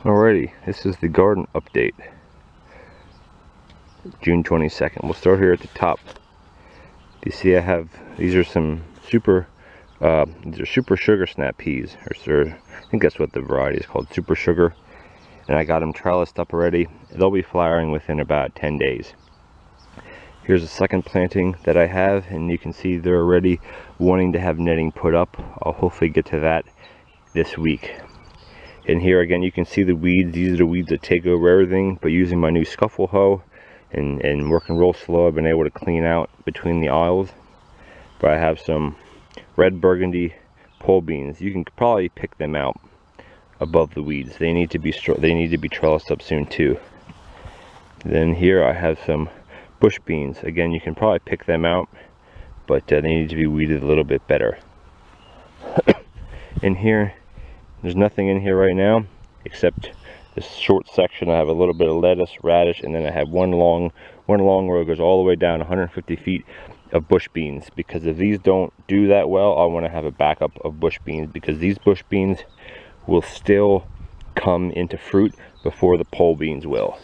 Alrighty, this is the garden update. June 22nd. We'll start here at the top. You see I have, these are some super sugar snap peas. I think that's what the variety is called, super sugar. And I got them trellised up already. They'll be flowering within about 10 days. Here's a second planting that I have, and you can see they're already wanting to have netting put up. I'll hopefully get to that this week. And here again you can see the weeds. These are the weeds that take over everything, but using my new scuffle hoe and working real slow, I've been able to clean out between the aisles. But I have some red burgundy pole beans. You can probably pick them out above the weeds. They need to be trellised up soon too. Then here I have some bush beans. Again, you can probably pick them out, but they need to be weeded a little bit better. In here, there's nothing in here right now except this short section. I have a little bit of lettuce, radish, and then I have one long row goes all the way down 150 feet of bush beans, because if these don't do that well, I want to have a backup of bush beans, because these bush beans will still come into fruit before the pole beans will.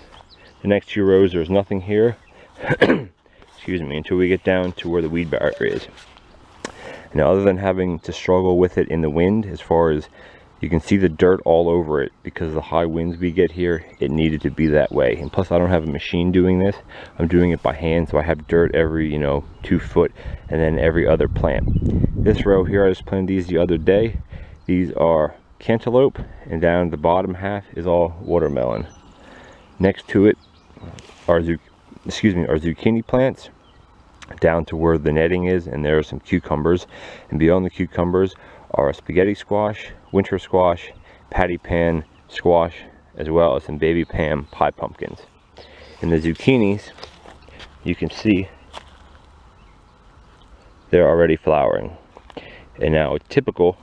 The next 2 rows, there's nothing here. Excuse me, until we get down to where the weed barrier is. Now, other than having to struggle with it in the wind, as far as you can see the dirt all over it because of the high winds we get here, it needed to be that way. And plus, I don't have a machine doing this. I'm doing it by hand, so I have dirt every 2 foot, and then every other plant. This row here, I just planted these the other day. These are cantaloupe, and down the bottom half is all watermelon. Next to it are zucchini plants down to where the netting is, and there are some cucumbers, and beyond the cucumbers are spaghetti squash, winter squash, patty pan squash, as well as some baby Pam pie pumpkins. In the zucchinis, you can see they're already flowering. And now, typical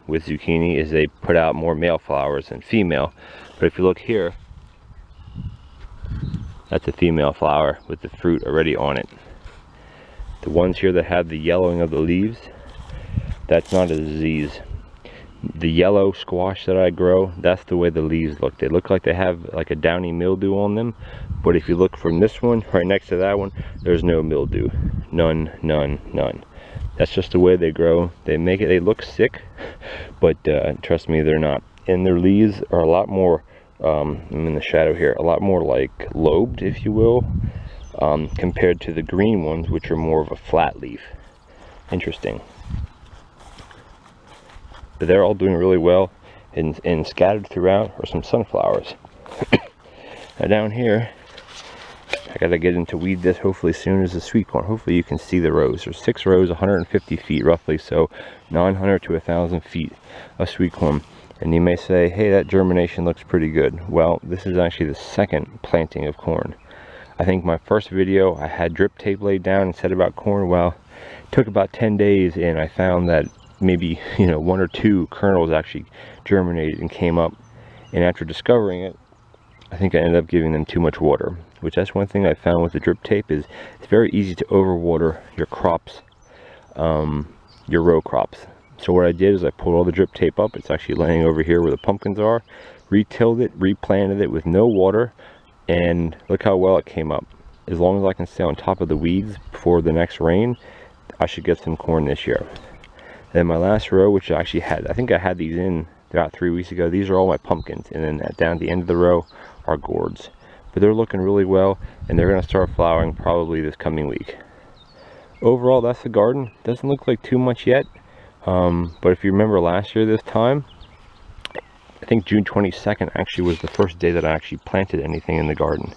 with zucchini is they put out more male flowers than female, but if you look here, that's a female flower with the fruit already on it. The ones here that have the yellowing of the leaves, that's not a disease. The yellow squash that I grow, that's the way the leaves look. They look like they have like a downy mildew on them, but if you look from this one right next to that one, there's no mildew. None, none, none. That's just the way they grow. They look sick, but trust me, they're not. And their leaves are a lot more, I'm in the shadow here, a lot more like lobed, if you will, compared to the green ones, which are more of a flat leaf. Interesting. But they're all doing really well, and scattered throughout are some sunflowers. Now down here, I gotta get into weed this hopefully soon as the sweet corn. Hopefully you can see the rows. There's 6 rows, 150 feet roughly, so 900 to 1,000 feet of sweet corn. And you may say, hey, that germination looks pretty good. Well, this is actually the second planting of corn. I think my first video, I had drip tape laid down and said about corn. Well, it took about 10 days, and I found that maybe 1 or 2 kernels actually germinated and came up. And after discovering it, I think I ended up giving them too much water, which that's one thing I found with the drip tape, is it's very easy to overwater your crops, your row crops. So what I did is I pulled all the drip tape up. It's actually laying over here where the pumpkins are. Retilled it, replanted it with no water, and look how well it came up. As long as I can stay on top of the weeds before the next rain, I should get some corn this year. Then my last row, which I actually had, I think I had these in about 3 weeks ago. These are all my pumpkins, and then down at the end of the row are gourds. But they're looking really well, and they're going to start flowering probably this coming week. Overall, that's the garden. Doesn't look like too much yet, but if you remember last year this time, I think June 22nd actually was the first day that I actually planted anything in the garden.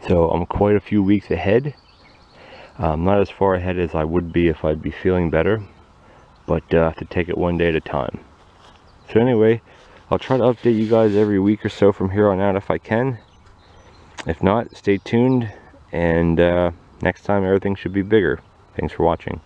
So I'm quite a few weeks ahead. Not as far ahead as I would be if I'd be feeling better, but I have to take it one day at a time. So anyway, I'll try to update you guys every week or so from here on out if I can. If not, stay tuned, and next time everything should be bigger. Thanks for watching.